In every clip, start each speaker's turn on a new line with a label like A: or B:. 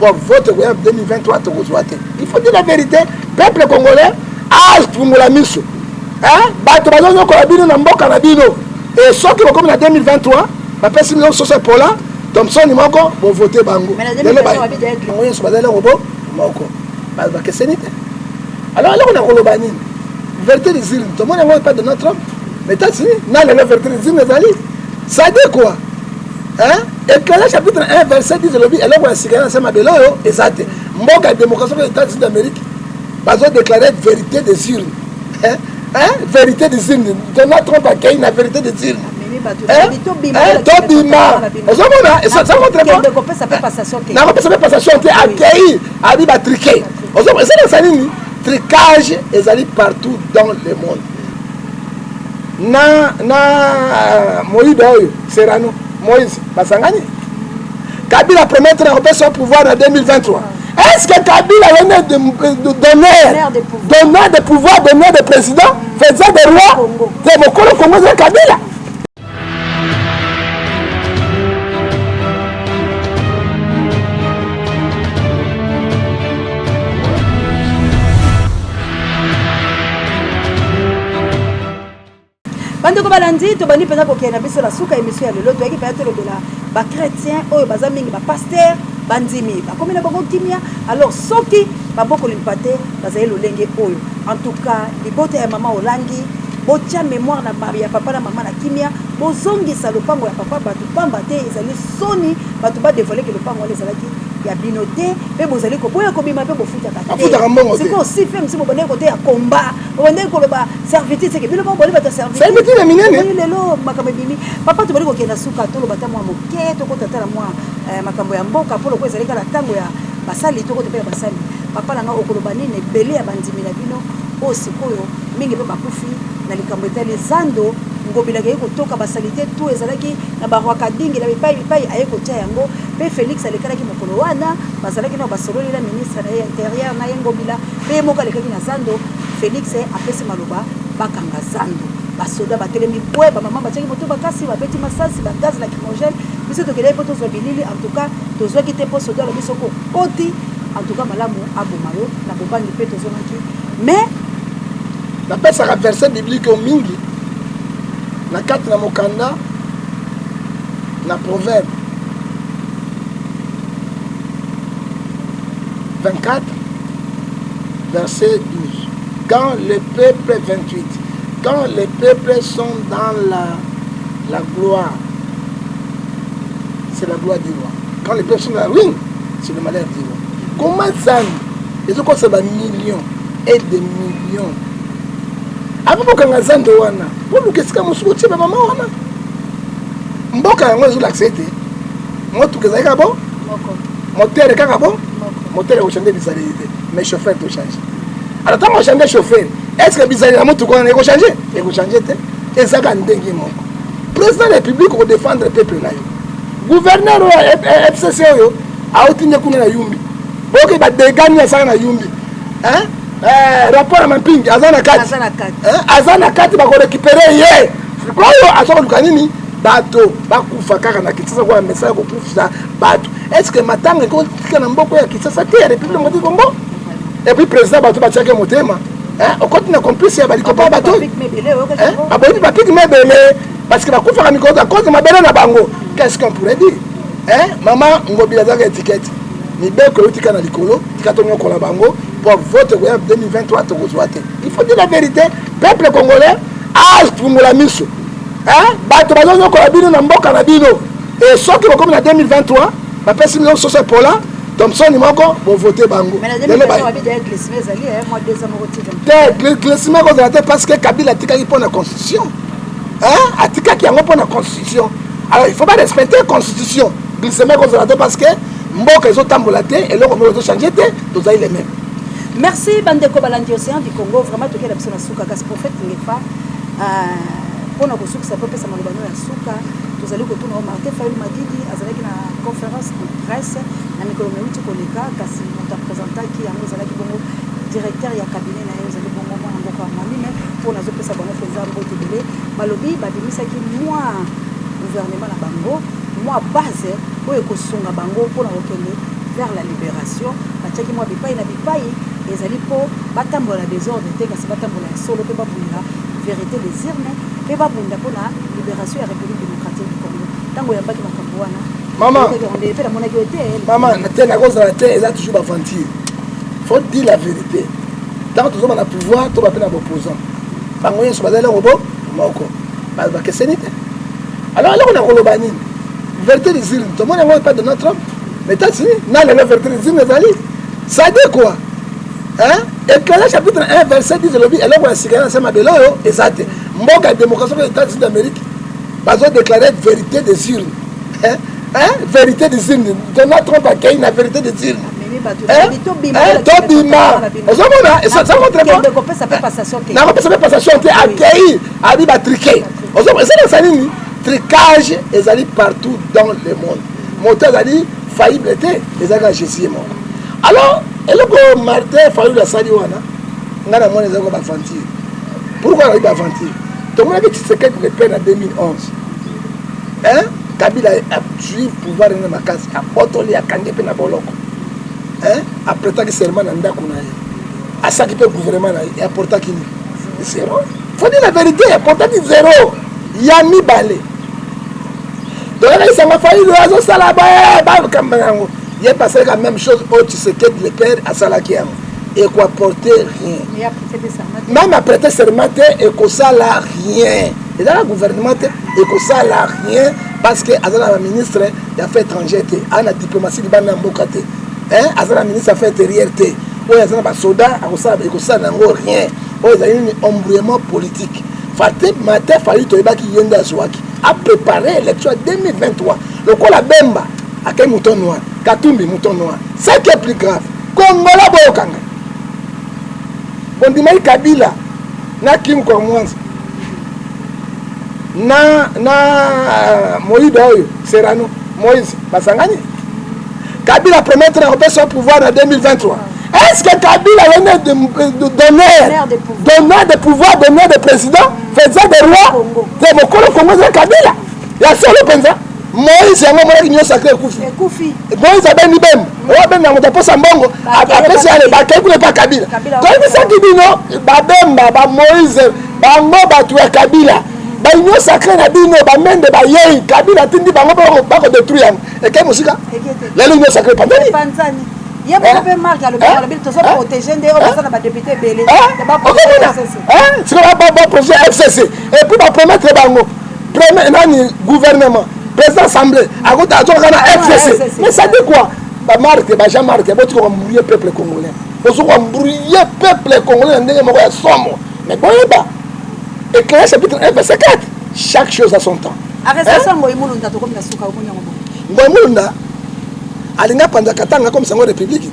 A: pour vote 2023 il faut dire la vérité. Peuple congolais pour la mission. Bato bazonyo ko bino na mboka na bino. Et soki ko comme na 2023, ba pesi million soso pola, Thompson ni moko bo voter bango.
B: Mais ba
A: moyen so bazala robo moko. Ba kesenite. Alors là on a koloba nini? Vérité des îles. Tout le monde n'a pas de notre homme. Mais t'as dit, non, la vérité des îles, ça dit quoi? Et que le chapitre 1, verset 10 de l'objet, et là, on a signé ensemble à Bélo, et ça dit, moi, la démocratie des États-Unis d'Amérique, pas besoin de déclarer vérité des îles. Vérité des îles. Donald Trump a gagné la vérité des îles. Tobima. Ça montre pas.
B: Ça fait passation.
A: Non, ça fait passation. Accueilli, arrive à triquer. C'est ça, tricage est partout dans le monde. Moïse Serrano, Moïse Basangani. Kabila promettre son pouvoir en 2023. Est-ce que Kabila venait de donner des pouvoirs, donner des présidents, faisait des rois de Mokolo Congo de Kabila?
B: Bando ko balandi to bandi peza ko kena biso la suka émission ya lelo to yaki pa to lobela ba chrétien oyo baza mingi ba pasteur bandimi ba komina bango kimia alors soki ba boko limpate bazali lolenge oyo en tout cas libote ya mama olangi botia mémoire na ya papa na mama na kimia bozongisa lopango ya papa batu pamba te ezali soni batu ba dévoiler que lopango les alaki ya binoté pe bozali ko boya ko bima pe bofuta kata c'est ko si fait msi bobone côté ya combat bobone ko loba servitude c'est que bilo bobone ba servitude
A: servitude na minene
B: oui lelo makambo bimi papa to bali ko kena suka to loba ta mwa moke to ko tata mwa makambo ya mboka polo ko ezali kala tango ya basali to ko te pe basali papa na nga okoloba nini belé ya bandimi na bino o sikoyo mingi pe bakufi na likambo etali zando ngobila ke kotoka basalite tout ezalaki na barwaka dingi na bipai aye kotia yango pe Félix alekalaki mokolo wana bazalaki na basololi la ministre na intérieur na ngobila pe moka lekaki na zando Félix apesi maloba bakanga zando basoda batelemi bwe ba mama batiaki moto bakasi babeti masasi ba gaz lacrymogène biso tokele po tozo bilili en tout cas tozo kite po soda lo biso ko koti en tout cas malamu abomayo na bobangi pe tozo maki mais
A: la pesa ka verset biblique au mingi na kati na mokanda na proverbe 24 verset 12 quand le peuple 28 quand les peuples sont dans la gloire c'est la gloire du roi quand les peuples sont dans la ruine c'est le malheur du roi comment ça ils ont quoi des millions et des millions avant que zando wana pour nous qu'est-ce que nous souhaitons maman wana mboka yango zo l'accepter moto que ça bon moteur kaka bon moteur au changer bizarre mais chauffeur to changer alors tant on changer chauffeur est-ce que bizarre la moto qu'on est changer et ko changer te ezaka ndengi moko président de la République ko défendre le peuple na yo gouverneur FCC yo autinye kuna na yumbi boke ba deganya sana na yumbi hein rapport à Mamping, Azana Kati, va récupérer hier. Quoi, à son canini, bateau, bakufa kaka qui ça quoi message pour ça bateau. Est-ce que maintenant quand on a beaucoup qui ça ça la République du Congo et puis président bateau ba tchaka motema. On continue à complice ya baliko pas bateau. Ba boni ba pique mais belé parce que bakufa ka mikoza cause ma belle na bango. Qu'est-ce qu'on pourrait dire? Maman ngobila za étiquette. Ni beko yotika na likolo, tikatonyo kola bango. Pour vote 2023, il faut dire la vérité. Peuple congolais pour la mission. Bato bazonyo ko bino na mboka na bino. Et soki ko comme en 2023, ba pesi million soso pola, Thompson ni moko bo voter bango.
B: Mais la démission va bien glissé ezali moi 2 ans motivé.
A: Glissement ko zate parce que Kabila tikaki pour la constitution. Atikaki yango pour la constitution. Alors il faut pas respecter la constitution. Glissement ko zate parce que mboka ezotambola te et loko mo changer te, tozali les mêmes.
B: Merci Bandeko Balandi Océan du Congo vraiment toke la personne suka kasi prophète ngefa pona ko suka sa pesa malobano ya suka tozali ko tuna o Martin Fayulu Madidi azalaki na conférence de presse na mikolo meuti koleka kasi moto représenta ki yango azalaki bongo directeur ya cabinet na ezali bongo mwana mboko amami mais pona zo pesa bongo feza mbote belé balobi babimisa ki moi gouvernement na bango moi base oyo ko sunga bango pona okende vers la libération batiaki mwa bipai na bipai ezali mpo batambola désordre te kasi batambola ya solo mpe babundela vérité des urnes mpe babunda mpona libération ya république démocratique du congo ntango oyambaki makambo wana mpe namonaki yo te
A: mama te nakozala te eza toujours baventure faut dire la vérité ntango tozoma na pouvoir to bape na baopposant bango nyonso bazali robo moko bakeseni te alors eloko na koloba nini vérité des urnes tomoni yango pas de notre homme mais tati nalelo vérité des urnes ezali ça dit quoi éclairage chapitre 1 verset 10 elobi eloko ya sika na se mabele oyo eza te mboka ya démocratie ya états-unis d'amérique bazodéclare vérité des urnes vérité des urnes donald trump akei na vérité des urnes tobima ozomona ça montre nakopesa mpe passation te akei abi batrike esalisa nini tricage ezali partout dans le monde moto ezali faillible te ezalaka jésus moko alors eloko martin fayulu asali wana ngai na mwana ezalaka baventure pourquoi nayebi baventure tomonaki tshisekedi le père na 2011 kabila azwi pouvoir ene makasi abotoli akangi mpe na boloko apretaki serment na ndako na ye asaki mpe gouvernement na ye aportaki nini zéro faut dire la vérité aportaki zéro ya mibale donc isanga fayulu azosala bakamba yango ye passer la même chose au Tshisekedi le père asalaki yango et quoi porter rien même après serment et que ça là rien et dans le gouvernement et que ça là rien parce que azala ministre des affaires étrangères ana diplomatie libana mboka te azala ministre des affaires intérieures te oyo azala ba soldat akosala et que ça nango rien oyo ezali ni embrouillement politique fate matin fali toyebaki yenda azwaki a préparé l'élection 2023 lokola bemba akei mouton noir Katumbi mouton noir. Ce qui est plus grave, Kongola boyokanga. Bondimai Kabila na Kim Kwamwanza. Na Moïse Oyo, Serrano, Moïse Basangani. Kabila promettre de son pouvoir en 2023. Est-ce que Kabila venait de donner de pouvoir, donner de président, faisait des rois de Mokolo Congo de Kabila? Il y a seul pensa. Moïse yango mwana kinyo sacré ekufi Moïse abeni bem o ben na moto posa mbongo apesi ale bakekule pa Kabila ko bisaki bino babemba ba Moïse bango batu ya Kabila ba inyo sacré na bino ba mende ba yei Kabila tindi bango ba ko détruire eke musika lelo inyo sacré pandani
B: il y a pas marque le bien le to so protéger ndé o na ba député belé ba
A: c'est pas projet FCC et puis ba promettre bango premier nani gouvernement président assemblée à côté à la FCC mais ça dit quoi ba marque ba jamais marque bo tiko mbrouiller peuple congolais bo so mbrouiller peuple congolais ndenge moko ya somo mais boyeba éclairage chapitre 1 verset 4 chaque chose à son temps
B: arrestation Ngoyi Mulunda to comme na suka o munyango
A: Ngoyi Mulunda alinga panza katanga comme sango république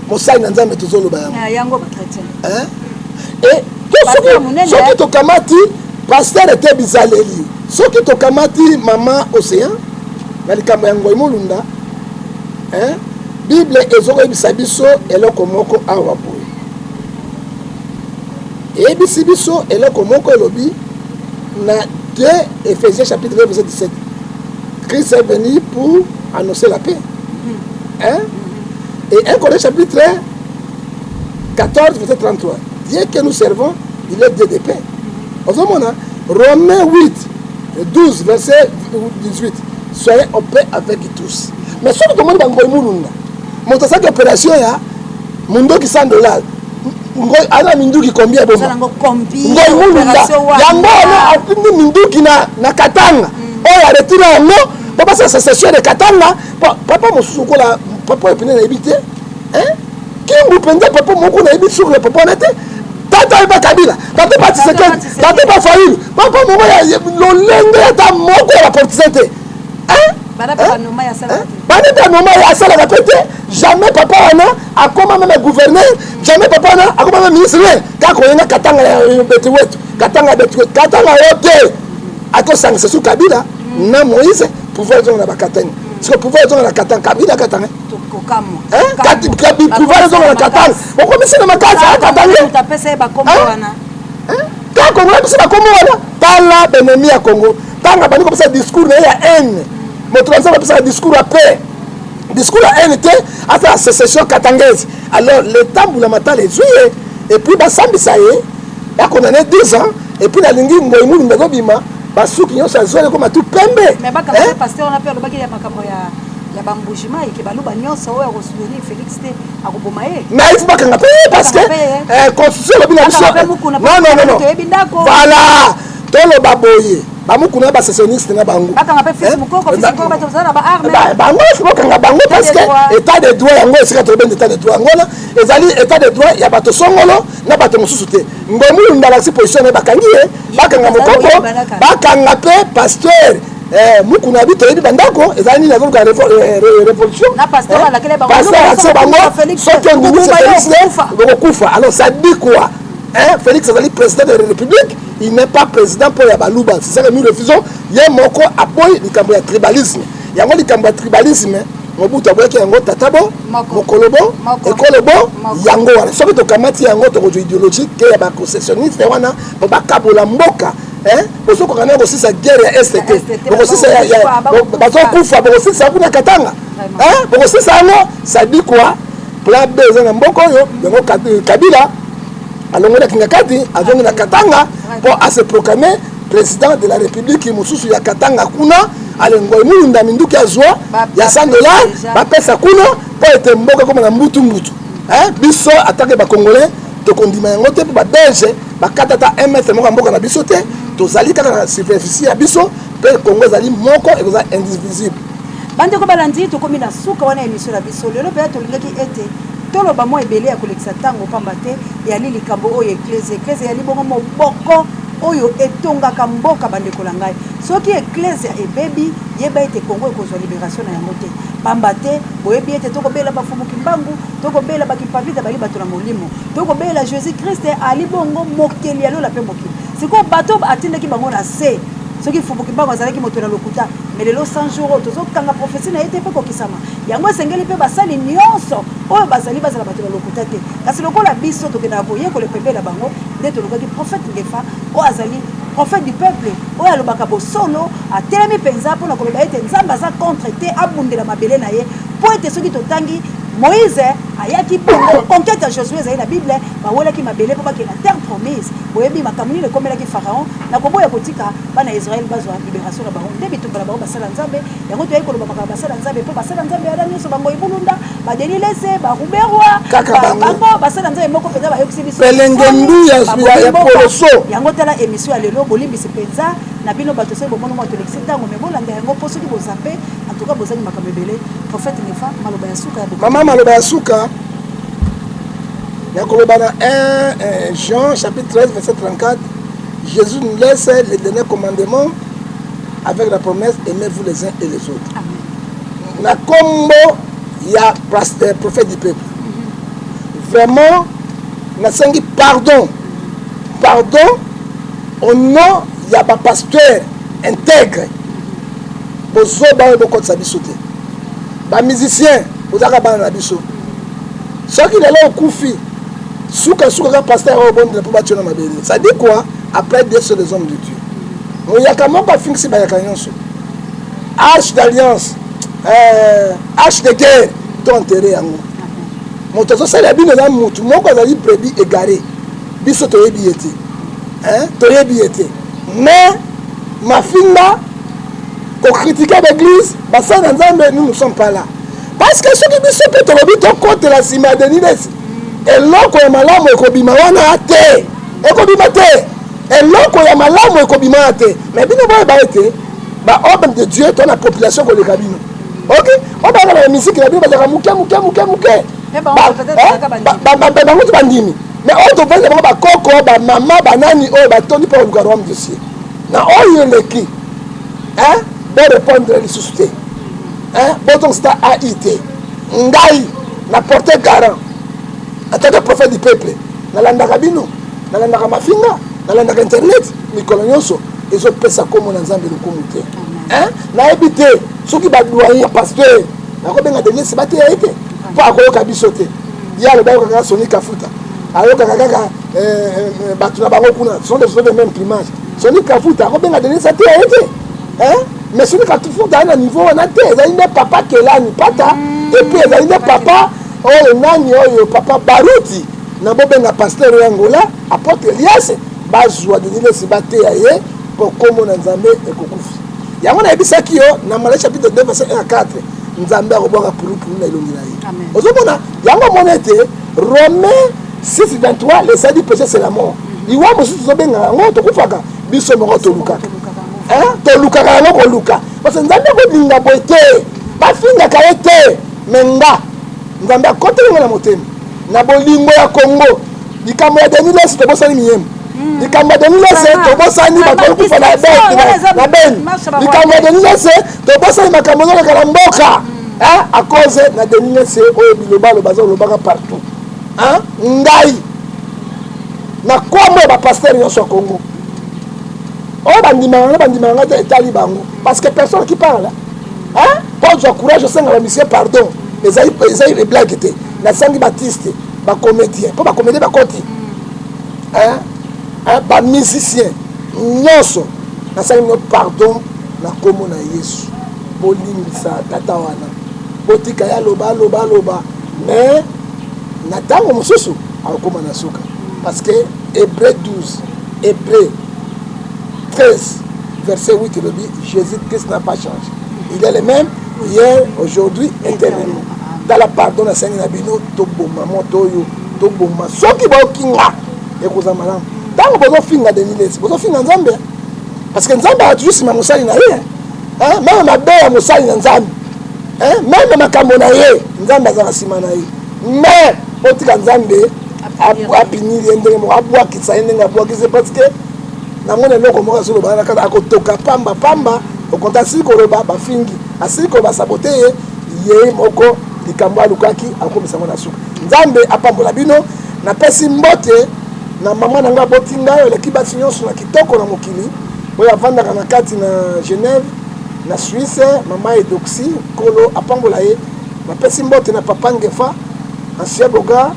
A: mosai na nzambe tozoloba
B: yango ba chrétien
A: et soki tokamati pasteur était bizaleli soki tokamati mama océan na likambo ya Ngoyi Mulunda bible ezokoyebisa biso eloko moko awa boye eyebisi biso eloko moko elobi na 2 Éphésiens chapitre 2 verset 17 Christ est venu pour annoncer la paix et 1 Corinthiens chapitre 14 verset 33 Dieu que nous servons il est Dieu de paix ozomona Romains 8 12 verset 18 soyez en paix avec tous mais soki tomoni ba Ngoyi Mulunda moto asaki opération ya mundoki $100 Ngoyi ana minduki combien bomba Ngoyi Mulunda yango ono atindi minduki na Katanga oyo aretira yango po basa secession de Katanga papa mosusu kola papa epine na ebite kingu pende papa moko na ebite sur le papa na te tata ba Kabila tata ba Tshisekedi tata ba Fayulu papa moko ya lolenge ata moko ya portisante baneta noma ya asalaka pe te jamais papa wana akoma même gouverneur jamais papa wana akoma même ministre kaka koyenga Katanga ya beti wetu Katanga yo te akosangisa su Kabila na Moïse pouvoir ezonga na bakatanga siko pouvoir ezonga na Katanga Kabila Katanga pouvoir ezonga na Katanga okomisi na makasi ya Katanga
B: utapesa bakombo wana
A: kaka Kongo bisa bakombo wana tala benemi ya Kongo tanga bani kopesa discours na ya haine moto nzaba pesa discours ya paix discours à NT à la sécession katangaise. Alors l'État Boulamatala est joué et puis Bassambi ça y est, il a condamné 10 ans et puis la lingi Ngoïmou Ndagobima, Bassouk Nyon ça joué comme tout pembe.
B: Mais pas quand le pasteur on a peur le bagage il y a bambouchima et que balouba Nyon ça ouais souvenir Félix T à Rubomaye.
A: Mais il faut pas qu'on a payé parce que constitution le bilan. Non. Voilà. Dans le baboye. Bamukuna ba sécessionniste na bango.
B: Baka ngape fils mukoko fils mukoko ba tozana ba arme.
A: Bango faut que bango parce que état de droit yango esika to ben état de droit ngola ezali état de droit ya bato songolo na bato mosusu te. Ngomu ndala si position ba kangi baka ngamukoko baka ngape pasteur mukuna bito yebi bandako ezali na zonga révolution.
B: Na pasteur la kele bango.
A: Pasteur bango soki on dit c'est kufa. Alors ça dit quoi? Félix Azali, président de la République, il n'est pas président pour Yabalouba. C'est ça que nous refusons. Il y a moko appuie le tribalisme. Il y a un tribalisme. Mobutu aboye ki yango tatabo, mokolobo, ekolobo, yango wana. Soki to kamati yango to ko idéologique ke ya ba concessionniste wana ba bakabola mboka. Boso ko kana aussi sa guerre ya STT. Boso ça ya bazo kufa, boso ça kuna katanga. Boso ça no, ça dit quoi? Plan B na mboko yo, yango Kabila alors on a Kingakati, avant la Katanga, pour se proclamer président de la République, Moussou ya Katanga Kuna, alors on a mindu qui a joie, il y a 100 $, va payer sa Kuna, pour être mboka comme un mbutu. Biso attaqué les Congolais, to kondima yangote pour Belge, bakatata 1 mètre moko mboka na biso te, to zali kaka na superficie ya biso, pe Congo zali moko et vous indivisible.
B: Bande ko balandi to komi na suka wana émission la biso, lelo pe to lingaki ete tolo ba mo ebele ya kolekisa tango pamba te ya lili kambo oyo eklese ya libongo moboko oyo etongaka mboka bandeko na ngai soki eklese ebebi yeba ete Kongo ekozwa libération na yango te pamba te boyebi ete tokobela bafumuki mbangu tokobela bakipavita bali bato na molimo tokobela Jésus Christ ali bongo mokeli alola pe mokili siko bato atindaki bango na se soki fubuki mbango azalaki moto na lokuta mais lelo 100 jours tozokanga prophétie na ete pe kokisama yango esengeli pe basali nyonso oyo bazali bazala bato na lokuta te kasi lokola biso tokenda boye ko le pembela bango nde tolobaki prophète Ngefa o azali prophète du peuple oyo alobaka bosolo atelemi penza mpona koloba ete nzambe aza contre te abundela mabele na ye po ete soki totangi Moïse ayaki bongo conquête à Josué ezali na Bible bawolaki mabele po bakena terre promise boyebi makamuni le komelaki pharaon na koboya kotika bana Israël bazwa libération na bango nde bitumba bango basala nzambe yango toyei koloba makaba basala nzambe po basala nzambe ya nyonso bango ibulunda badeni lese baruberwa bango basala nzambe moko penza bayokisi biso
A: pelengendu ya poloso
B: yango tala émission ya lelo bolimbisi penza na bino bato soki bomono mwa tolekisi ntango me bolanda yango mpo soki bozape en tout cas bozali makambo ebele prophète Ngefa maloba ya suka ya
A: mama maloba ya suka yakoloba na 1 Jean chapitre 13 verset 34 Jésus nous laisse les derniers commandements avec la promesse aimez-vous les uns et les autres. Amen. Na kombo ya prophète du peuple vraiment na sengi pardon au nom ya ba pasteur intègre bozo ba boko tsabiso te ba musicien ozaka bana na biso soki lelo okufi suka ka pasteur au bon de pour battre na mabele ça dit quoi après Dieu sur les hommes de Dieu on yaka moko fingisi ba yaka nyonso arche d'alliance arche de guerre to enterré yango moto zo sala bino na mutu moko azali prébi égaré biso to yebi ete mais ma finga pour critiquer l'église basa na nzambe nous ne sommes pas là parce que ceux qui biso peut tolobi to contre la sima de nides eloko ya malamu ekobima wana te ekobima te eloko ya malamu ekobima te mais bino ba ete ba homme de Dieu ton la population ko le kabino OK on va la musique la Bible ba muke ba mutu bandimi mais on to vendre ba koko ba mama banani o ba toni pour le royaume de ciel na oyo leki de répondre les sociétés bon c'est AIT ngai na porter garant en tant que prophète du peuple nalandaka bino nalandaka mafinga nalandaka internet mikolo nyonso ezopesa komo na nzambe lokumu te nayebi te soki badoyen pasteur nakobenga denise bate ya ete mpo akoyoka biso te ye alobaki kaka Soni Kafuta ayokaka kaka bato na bango kuna sont des même plumage Soni Kafuta akobenga denise te ya ete mais Soni Kafuta aye na niveau wana te ezali nde papa kelani pata et puis ezali nde papa oyo nani oyo papa baruti na bobenga pasteur yangola apôtre Elias bazwa denilesi bateya ye po kombo na nzambe ekokufi yango nayebisaki yo na Malaki chapitre 2 verset 1 à 4 nzambe akobwaka pulupulu na elongi na ye ozomona yango mona ete Romains 6:23 le sadi péché c'est la mort iwa mosusu tozobengaka yango tokufaka biso moko tolukaka tolukaka yango koluka parce que nzambe akolinga boye te bafingaka ye te menga nzambe akotelinga na motema na bolingo ya Congo likambo ya denilesi tobosani miyembo likambo ya denilesi tobosani bato okufa na beni likambo ya denilesi tobosani makambo ezoleka na mboka a cause na denilesi oyo bilobalo baza olobaka partout ngai na kombo ya bapaster nyonso ya Congo oyo bandimanga te etali bango parce que personne qui parle po zwa courage osenga bamisie pardon ezali eblage te nasangi batiste bacomédien mpo bacomédien bakoti bamusicien nyonso nasangi no pardon na kombo na Yesu bolimbisa tata wana botika ya loba mais na ntango mosusu akokoma na suka parce que Hébreu 12 Hébreu 13 verset 8 il dit Jésus-Christ n'a pas changé il est le même hier aujourd'hui éternellement dans la pardon na sengi na bino toboma moto oyo toboma soki baokinga ekoza malamu ntango bozofinga denilesi bozofinga nzambe parce que nzambe atujur nsima mosali na ye meme mabe ya mosali na nzambe meme makambo na ye nzambe aza na nsima na ye mais otika nzambe apinili ye ndenge moko abwakisa ye ndenge abwakisi parce que namoni eloko moko azoloba na kata akotoka pamba okonta asili koloba bafingi asili koloba sabote ye moko likambo alukaki akomisango na suka nzambe apambola bino napesi mbote na mama na ngai aboti ngai oleki basi nyonso na kitoko na mokili oyo avandaka na kati na Genève na Suisse mama Edoxi kolo apambola ye napesi mbote na papa Ngefa ancien bogar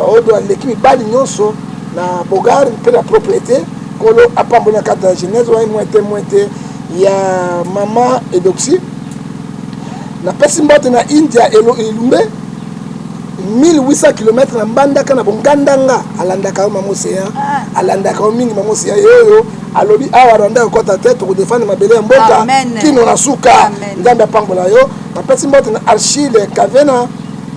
A: oyo aleki mibali nyonso na bogar mpe na propriété kolo apambola na kati na Genève oyo mwete ya mama Edoxi napesi mbote na India elumbe 1800 km na mbandaka na bongandanga alandaka mamoseya alandaka mingi mamoseya yoyo alobi awa randa kota tete ko défendre mabele ya mboka kino na suka nzambe apambola yo napesi mbote na Archile Kavena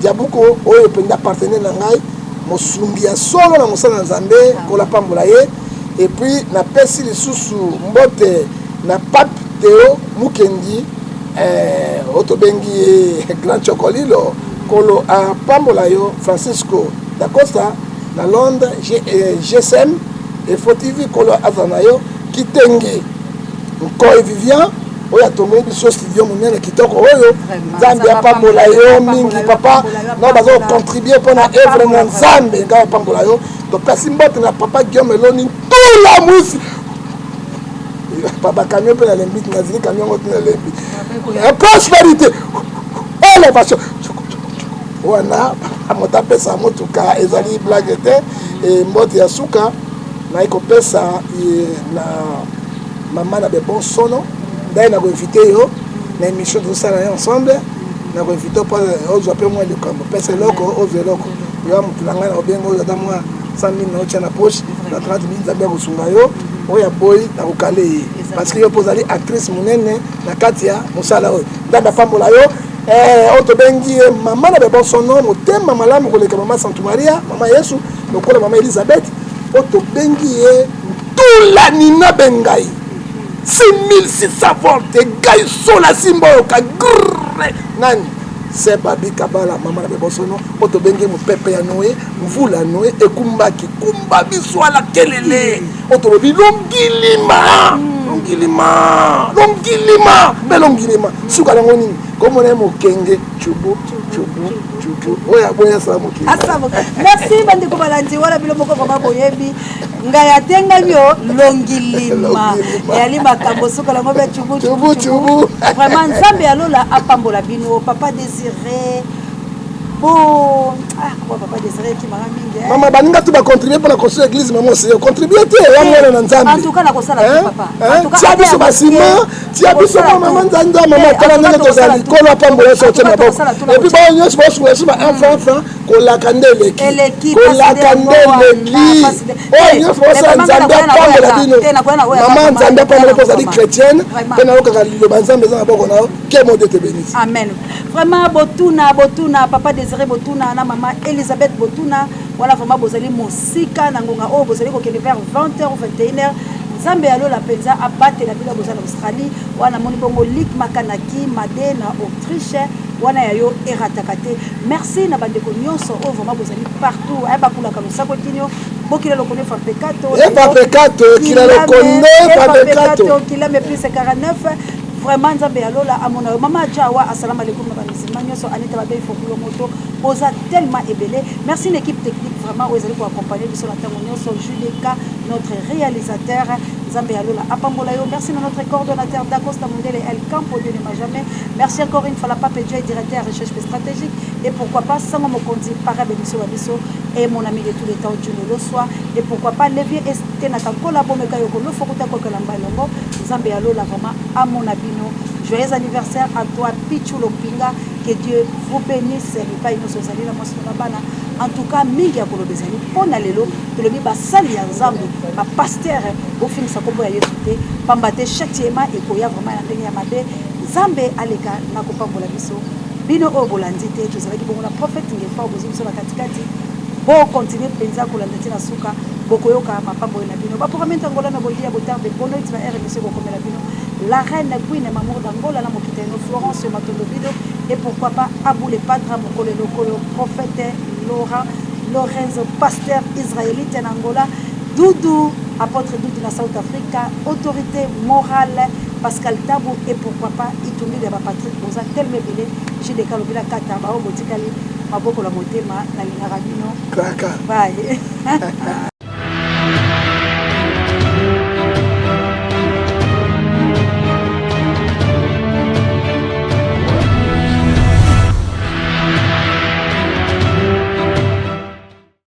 A: Diabuko oyo penda partenaire na ngai mosumbi ya solo na mosala nzambe ko la pambola ye et puis napesi lisusu mbote na Pape Théo Mukendi otobengi Grand Chocolilo kolo apambola yo Francisco da Costa na Londres GSM et FOTV kolo azana yo kitenge Nkoy Vivian oyo atongoli biso studio monene kitoko oyo nzambe apambola yo mingi papa no bazo contribuer mpona œuvre na nzambe ngai apambola yo topesi mbote na papa Guillaume Eloni tula musi papa camion mpe na lembi nazili camion ngo tina lembi prospérité élévation wana moto apesa motuka ezali blague te mbote ya suka nayi kopesa na mama na bebon sono ndaye nakoinvite yo na émission tozosala ye ensemble nakoinvite mpo ozwa mpe mwa likambo pesa eloko ozwa eloko yo motu na ngai na obenga oyo ata mwa 100 000 na otya na poche na 30 000 nzambe akosunga yo oyo aboyi nakokale ye parce que yo mpo ozali actrice monene na kati ya mosala oyo nzambe apambola yo oyo tobengi mama na bebon sono motema malamu koleka mama Santu Maria mama Yesu lokola mama Elizabeth oyo tobengi ye ntula nina bengai 6600 volte egai sola simba oyo kagre nani se babi kabala mama na bebon sono oyo tobengi mopepe ya Noe mvula Noe ekumbaki kumba biso ala kelele oyo tolobi longilima mpe longilima suka nango nini komona ye mokenge chubu oyo aboya asala mokili
B: merci bandeko balandi wana bino moko vraimen boyebi ngai atengami yo longilima eyali makambo suka nango mpe chubu vraiment nzambe alola apambola bino papa Désiré bo kwa papa Désiré qui m'a mingi.
A: Maman baninga tu ba contribuer pour la construire l'église maman c'est contribuer te ya mwana na nzambe.
B: En tout cas na kosala papa. En tout cas
A: tu as biso ba ciment, tu as biso maman nzanda maman tala nanga tozali kola pambola sorti na boko. Et puis ba nyos ba sur ba enfant ko la kandele ki. Ko la kandele ki. Oh nyos ba sa nzanda pambola bino. Maman nzanda pambola ko zali chrétienne, pe na okaka lilo banzambe za boko na ke mo de te bénisse.
B: Amen. Vraiment botuna papa Désiré botuna na maman Elisabeth botuna voilà vraiment bozali mosika na ngonga o bozali ko kende vers 20h ou 21h Nzambe alo la penza abate la bila bozali en Australie wana moni bongo lik makanaki made na Autriche wana yayo eratakate merci na bandeko nyonso o vraiment bozali partout ay bakula kalo sako tinyo bokila lokone fa pekato
A: pas pekato kila lokone fa pekato
B: kila me plus 49 vraiment Nzambe alola amona mama Jawa assalamu alaikum na bamisima nyonso anita babe fokulo moto posa tellement ébélé merci l'équipe technique vraiment aux allez pour accompagner sur la tango nyonso Judeka notre réalisateur Nzambe alola apambola yo merci à notre coordonnateur d'Acosta Mondele El Campo de ne jamais merci encore une fois la Pape Joy directeur recherche stratégique et pourquoi pas Sango Mokonzi Parabe Biso Babiso et mon ami de tous les temps Juno le soir et pourquoi pas Levier Estena Kankola Bomeka Yoko le Fokuta Kokelamba Longo Nzambe alola vraiment à mon avis. Joyeux anniversaire à toi, Pichou Lopinga. Que Dieu vous bénisse. En tout cas, mingi ya kolo bezali. On a lelo, tolobi ba sali ya nzambe, ba pasteur, au fin sa kombo ya yesu. Pambate chatiema et koya vraiment na ndenge ya mabe. Nzambe aleka na kopambola biso. Bino o bolandi te, tozalaki bongo na prophète ngefa obozi biso bakatikati. Bo continuer penza kolanda tina suka. Bokoyoka mapambo na bino. Ba programme tangola na bolia botarde bono itva RMC bokomela bino. La reine Queen Mamour d'Angola, la Mokiteno, Florence Matolovido, et pourquoi pas Abou le Patra, Mokole Lokolo, prophète Laurent, Lorenzo, pasteur israélite en Angola, Doudou, apôtre Doudou dans South Africa, autorité morale, Pascal Tabou, et pourquoi pas Itumi de Patrick Boza, tel mébélé, j'ai des calobila Kata, Bao Botikali, Maboko la Motema, Nalina Rabino.
A: Kraka.
B: Bye.